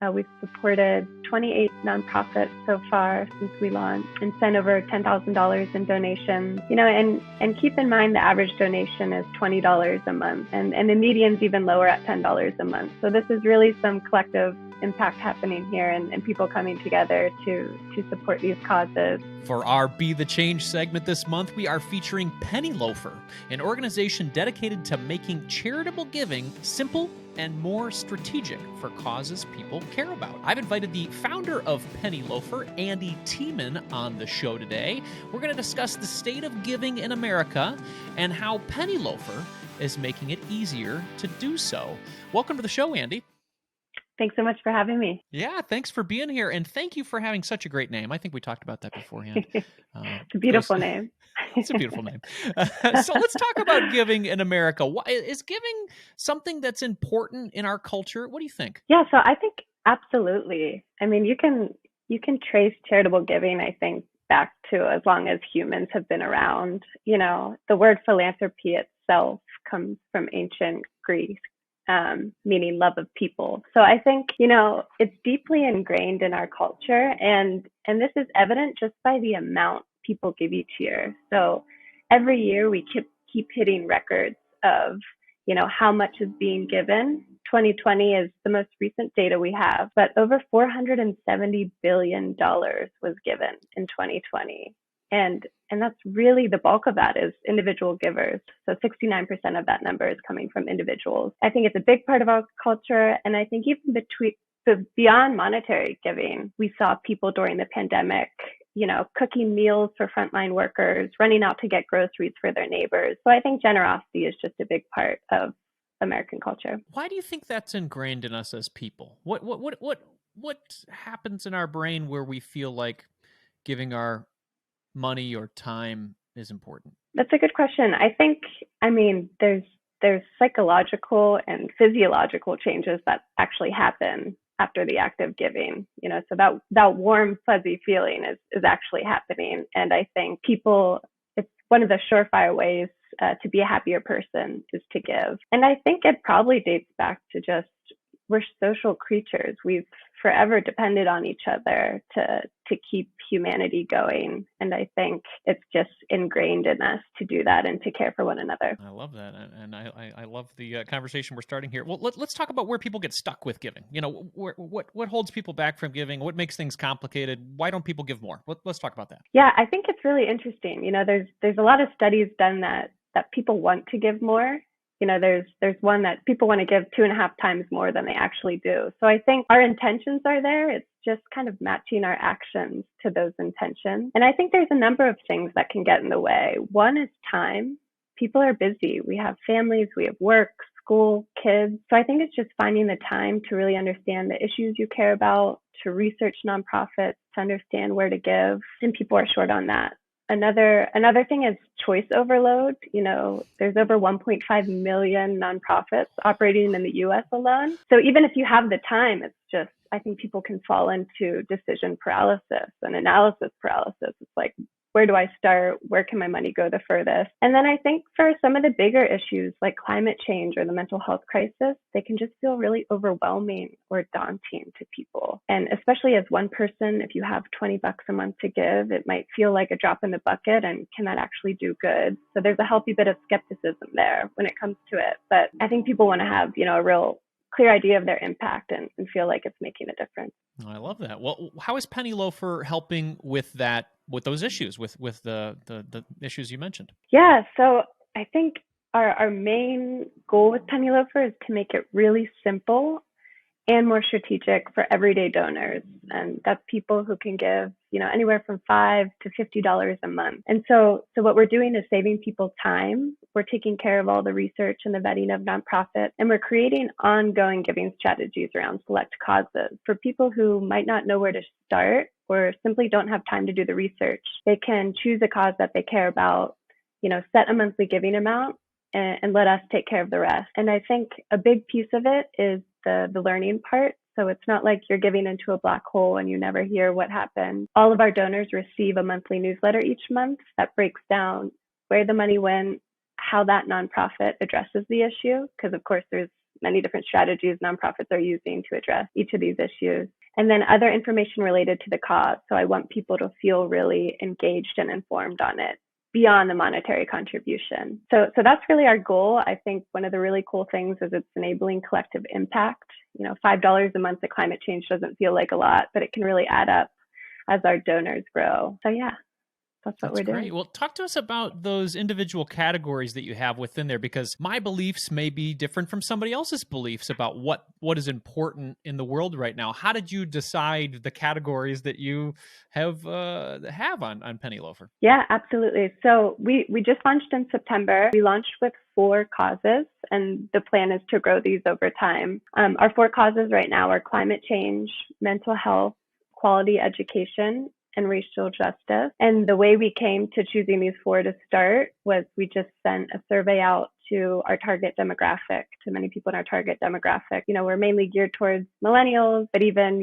We've supported 28 nonprofits so far since we launched and sent over $10,000 in donations. And keep in mind the average donation is $20 a month, and the median's even lower at $10 a month. So this is really some collective impact happening here and people coming together to support these causes. For our Be the Change segment this month, we are featuring PennyLoafer, an organization dedicated to making charitable giving simple and more strategic for causes people care about. I've invited the founder of PennyLoafer, Andi Thieman, on the show today. We're going to discuss the state of giving in America and how PennyLoafer is making it easier to do so. Welcome to the show, Andi. Thanks so much for having me. Yeah, thanks for being here, and thank you for having such a great name. I think we talked about that beforehand. It's a beautiful name. It's a beautiful name. So let's talk about giving in America. Is giving something that's important in our culture? What do you think? Yeah, so I think absolutely. I mean, you can trace charitable giving, I think, back to as long as humans have been around. The word philanthropy itself comes from ancient Greek, meaning love of people. So I think, it's deeply ingrained in our culture, and this is evident just by the amount people give each year. So every year we keep hitting records of, how much is being given. 2020 is the most recent data we have, but over $470 billion was given in 2020. And that's really the bulk of that is individual givers. So 69% of that number is coming from individuals. I think it's a big part of our culture. And I think even beyond monetary giving, we saw people during the pandemic, cooking meals for frontline workers, running out to get groceries for their neighbors. So I think generosity is just a big part of American culture. Why do you think that's ingrained in us as people? What happens in our brain where we feel like giving our money or time is important? That's a good question. I think, there's psychological and physiological changes that actually happen after the act of giving, so that warm, fuzzy feeling is actually happening. And I think it's one of the surefire ways to be a happier person is to give. And I think it probably dates back to just, we're social creatures. We've forever depended on each other to keep humanity going. And I think it's just ingrained in us to do that and to care for one another. I love that. And I love the conversation we're starting here. Well, let's talk about where people get stuck with giving. What holds people back from giving? What makes things complicated? Why don't people give more? Let's talk about that. Yeah, I think it's really interesting. There's a lot of studies done that people want to give more. There's one that people want to give 2.5 times more than they actually do. So I think our intentions are there. It's just kind of matching our actions to those intentions. And I think there's a number of things that can get in the way. One is time. People are busy. We have families, we have work, school, kids. So I think it's just finding the time to really understand the issues you care about, to research nonprofits, to understand where to give. And people are short on that. Another thing is choice overload. There's over 1.5 million nonprofits operating in the U.S. alone. So even if you have the time, it's just, I think people can fall into decision paralysis and analysis paralysis. It's like, where do I start? Where can my money go the furthest? And then I think for some of the bigger issues like climate change or the mental health crisis, they can just feel really overwhelming or daunting to people. And especially as one person, if you have $20 a month to give, it might feel like a drop in the bucket. And can that actually do good? So there's a healthy bit of skepticism there when it comes to it. But I think people want to have, a real clear idea of their impact and feel like it's making a difference. I love that. Well, how is PennyLoafer helping with that, with those issues, with the issues you mentioned? Yeah, so I think our main goal with PennyLoafer is to make it really simple and more strategic for everyday donors. And that's people who can give, anywhere from $5 to $50 a month. And so what we're doing is saving people time. We're taking care of all the research and the vetting of nonprofits, and we're creating ongoing giving strategies around select causes. For people who might not know where to start or simply don't have time to do the research, they can choose a cause that they care about, set a monthly giving amount, and let us take care of the rest. And I think a big piece of it is the learning part. So it's not like you're giving into a black hole and you never hear what happened. All of our donors receive a monthly newsletter each month that breaks down where the money went, how that nonprofit addresses the issue. Because of course there's many different strategies nonprofits are using to address each of these issues. And then other information related to the cause. So I want people to feel really engaged and informed on it beyond the monetary contribution. So that's really our goal. I think one of the really cool things is it's enabling collective impact. $5 a month to climate change doesn't feel like a lot, but it can really add up as our donors grow. So yeah, that's what we're doing. Great. Well, talk to us about those individual categories that you have within there, because my beliefs may be different from somebody else's beliefs about what is important in the world right now. How did you decide the categories that you have on PennyLoafer? Yeah, absolutely. So we just launched in September. We launched with 4 causes, and the plan is to grow these over time. Our 4 causes right now are climate change, mental health, quality education, and racial justice. And the way we came to choosing these 4 to start was we just sent a survey out to our target demographic, to many people in our target demographic. We're mainly geared towards millennials, but even,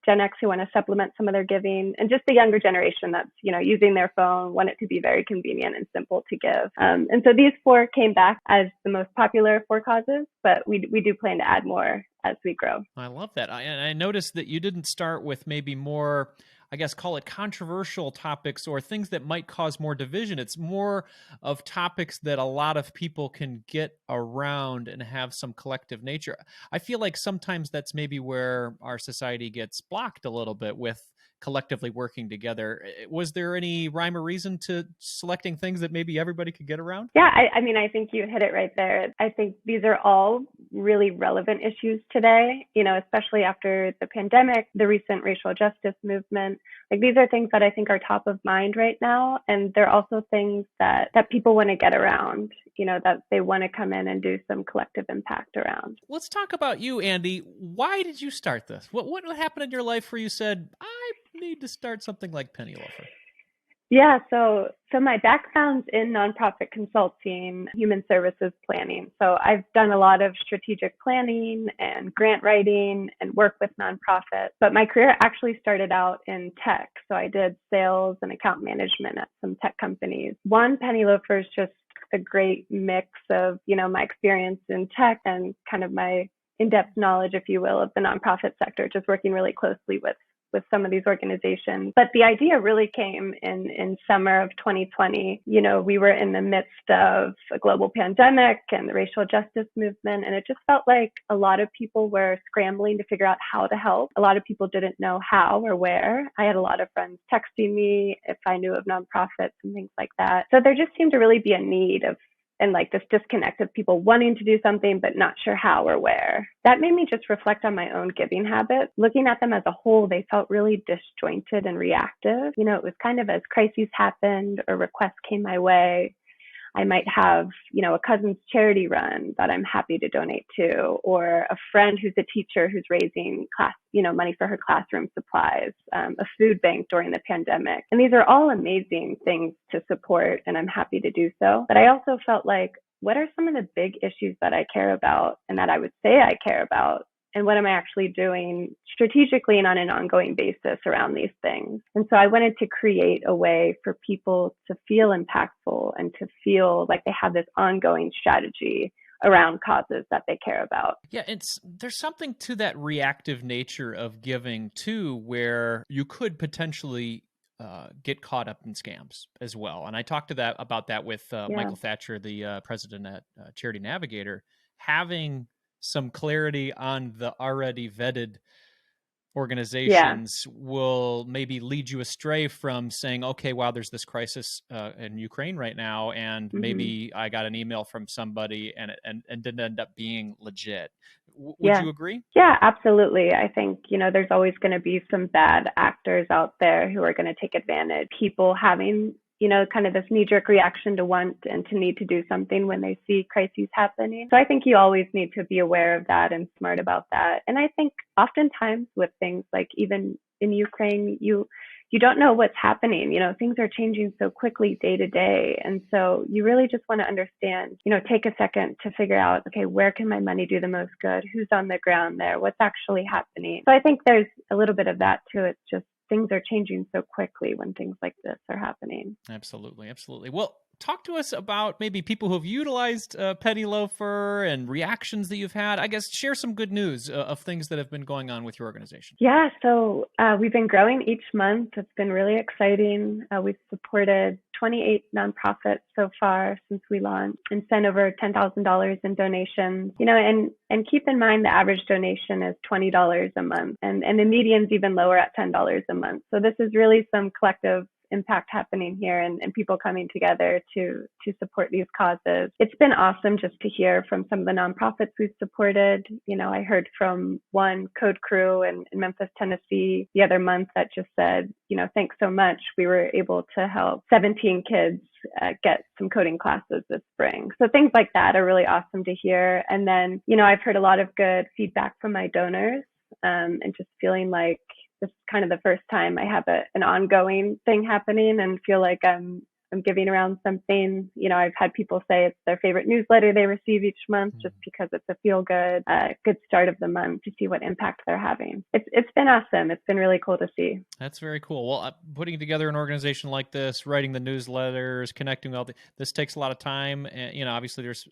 Gen X who want to supplement some of their giving, and just the younger generation that's, using their phone, want it to be very convenient and simple to give. And so these 4 came back as the most popular 4 causes, but we do plan to add more as we grow. I love that. I noticed that you didn't start with maybe more, I guess, call it controversial topics or things that might cause more division. It's more of topics that a lot of people can get around and have some collective nature. I feel like sometimes that's maybe where our society gets blocked a little bit with collectively working together. Was there any rhyme or reason to selecting things that maybe everybody could get around? Yeah, I think you hit it right there. I think these are all really relevant issues today, especially after the pandemic, the recent racial justice movement. Like, these are things that I think are top of mind right now. And they're also things that people want to get around, that they want to come in and do some collective impact around. Let's talk about you, Andi. Why did you start this? What happened in your life where you said, I need to start something like PennyLoafer? Yeah, so my background's in nonprofit consulting, human services planning. So I've done a lot of strategic planning and grant writing and work with nonprofits. But my career actually started out in tech. So I did sales and account management at some tech companies. PennyLoafer is just a great mix of, my experience in tech and kind of my in-depth knowledge, if you will, of the nonprofit sector, just working really closely with some of these organizations. But the idea really came in summer of 2020. We were in the midst of a global pandemic and the racial justice movement, and it just felt like a lot of people were scrambling to figure out how to help. A lot of people didn't know how or where. I had a lot of friends texting me if I knew of nonprofits and things like that. So there just seemed to really be a need and like this disconnect of people wanting to do something, but not sure how or where. That made me just reflect on my own giving habits. Looking at them as a whole, they felt really disjointed and reactive. It was kind of as crises happened or requests came my way, I might have, a cousin's charity run that I'm happy to donate to, or a friend who's a teacher who's raising money for her classroom supplies, a food bank during the pandemic. And these are all amazing things to support, and I'm happy to do so. But I also felt like, what are some of the big issues that I care about and that I would say I care about? And what am I actually doing strategically and on an ongoing basis around these things? And so I wanted to create a way for people to feel impactful and to feel like they have this ongoing strategy around causes that they care about. Yeah, there's something to that reactive nature of giving too, where you could potentially get caught up in scams as well. And I talked about that with Michael Thatcher, the president at Charity Navigator, having some clarity on the already vetted organizations will maybe lead you astray from saying, okay, wow, there's this crisis in Ukraine right now, and maybe I got an email from somebody and didn't end up being legit. Would you agree? Yeah, absolutely. I think, there's always going to be some bad actors out there who are going to take advantage. People having kind of this knee-jerk reaction to want and to need to do something when they see crises happening. So I think you always need to be aware of that and smart about that. And I think oftentimes with things like even in Ukraine, you don't know what's happening. Things are changing so quickly day to day. And so you really just want to understand, take a second to figure out, okay, where can my money do the most good? Who's on the ground there? What's actually happening? So I think there's a little bit of that too. It's just things are changing so quickly when things like this are happening. Absolutely. Well, talk to us about maybe people who have utilized PennyLoafer and reactions that you've had. I guess share some good news of things that have been going on with your organization. Yeah, so we've been growing each month. It's been really exciting. We've supported 28 nonprofits so far since we launched and sent over $10,000 in donations. And keep in mind the average donation is $20 a month, and the median's even lower at $10 a month. So this is really some collective impact happening here and people coming together to support these causes. It's been awesome just to hear from some of the nonprofits we've supported. I heard from one Code Crew in Memphis, Tennessee the other month that just said, thanks so much. We were able to help 17 kids get some coding classes this spring. So things like that are really awesome to hear. And then, I've heard a lot of good feedback from my donors and just feeling like this is kind of the first time I have an ongoing thing happening and feel like I'm giving around something. I've had people say it's their favorite newsletter they receive each month just because it's a feel-good, good start of the month to see what impact they're having. It's been awesome. It's been really cool to see. That's very cool. Well, putting together an organization like this, writing the newsletters, connecting all this takes a lot of time. And, obviously there's,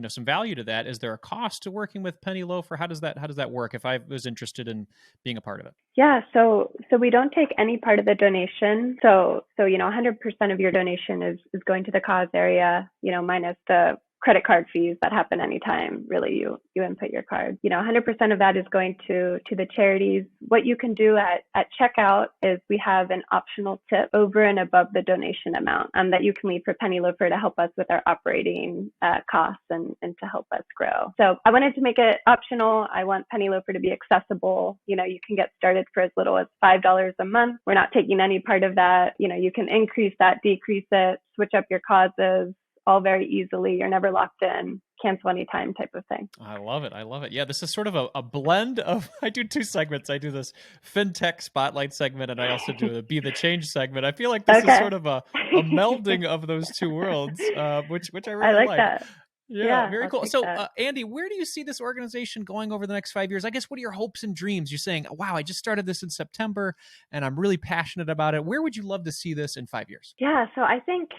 some value to that. Is there a cost to working with PennyLoafer? How does that work if I was interested in being a part of it? Yeah, so we don't take any part of the donation. So 100% of your donation is going to the cause area, minus the credit card fees that happen anytime really you input your card. 100% of that is going to the charities. What you can do at checkout is we have an optional tip over and above the donation amount that you can leave for PennyLoafer to help us with our operating costs and to help us grow. So I wanted to make it optional. I want PennyLoafer to be accessible. You can get started for as little as $5 a month. We're not taking any part of that. You can increase that, decrease it, switch up your causes, all very easily. You're never locked in, cancel anytime type of thing. I love it. Yeah, this is sort of a blend of, I do two segments. I do this FinTech Spotlight segment, and I also do the Be the Change segment. I feel like this is sort of a melding of those two worlds, which I really like. That. Yeah, very cool. So, Andi, where do you see this organization going over the next 5 years? I guess, what are your hopes and dreams? You're saying, wow, I just started this in September and I'm really passionate about it. Where would you love to see this in 5 years? Yeah, so I think,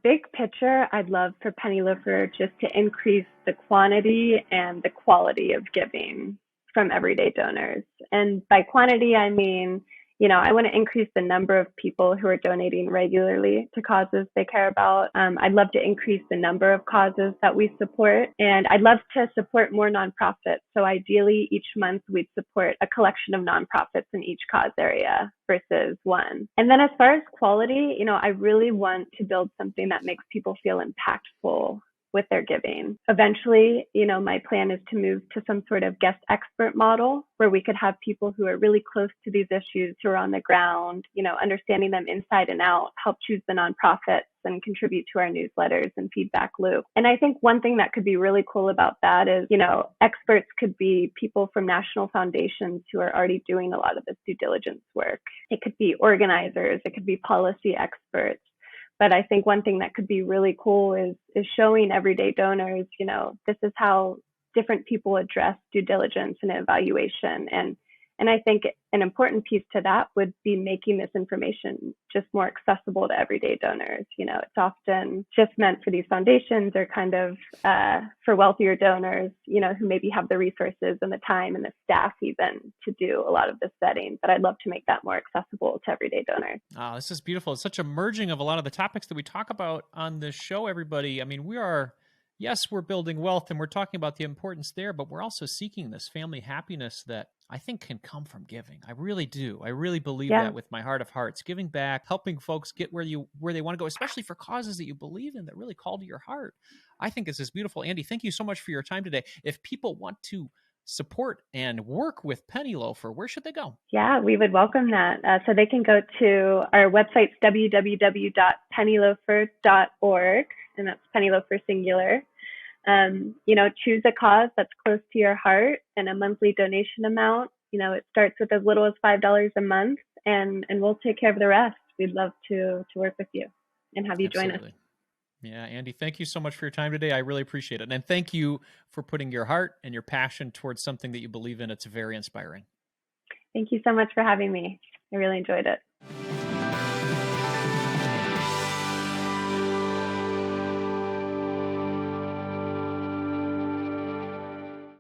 big picture, I'd love for PennyLoafer just to increase the quantity and the quality of giving from everyday donors. And by quantity, I mean, I want to increase the number of people who are donating regularly to causes they care about. I'd love to increase the number of causes that we support, and I'd love to support more nonprofits. So ideally, each month we'd support a collection of nonprofits in each cause area versus one. And then as far as quality, I really want to build something that makes people feel impactful with their giving. Eventually, my plan is to move to some sort of guest expert model where we could have people who are really close to these issues, who are on the ground, understanding them inside and out, help choose the nonprofits and contribute to our newsletters and feedback loop. And I think one thing that could be really cool about that is, experts could be people from national foundations who are already doing a lot of this due diligence work. It could be organizers, it could be policy experts. But I think one thing that could be really cool is showing everyday donors, this is how different people address due diligence and evaluation. And I think an important piece to that would be making this information just more accessible to everyday donors. It's often just meant for these foundations or kind of for wealthier donors, who maybe have the resources and the time and the staff even to do a lot of this vetting. But I'd love to make that more accessible to everyday donors. Oh, this is beautiful. It's such a merging of a lot of the topics that we talk about on this show, everybody. I mean, yes, we're building wealth and we're talking about the importance there, but we're also seeking this family happiness that I think can come from giving. I really do. I really believe that with my heart of hearts. Giving back, helping folks get where they want to go, especially for causes that you believe in that really call to your heart. I think this is beautiful. Andi, thank you so much for your time today. If people want to support and work with PennyLoafer, where should they go? Yeah, we would welcome that. So they can go to our website, www.pennyloafer.org, and that's PennyLoafer singular. Choose a cause that's close to your heart and a monthly donation amount. It starts with as little as $5 a month, and we'll take care of the rest. We'd love to work with you and have you join us. Yeah, Andi, thank you so much for your time today. I really appreciate it. And thank you for putting your heart and your passion towards something that you believe in. It's very inspiring. Thank you so much for having me. I really enjoyed it.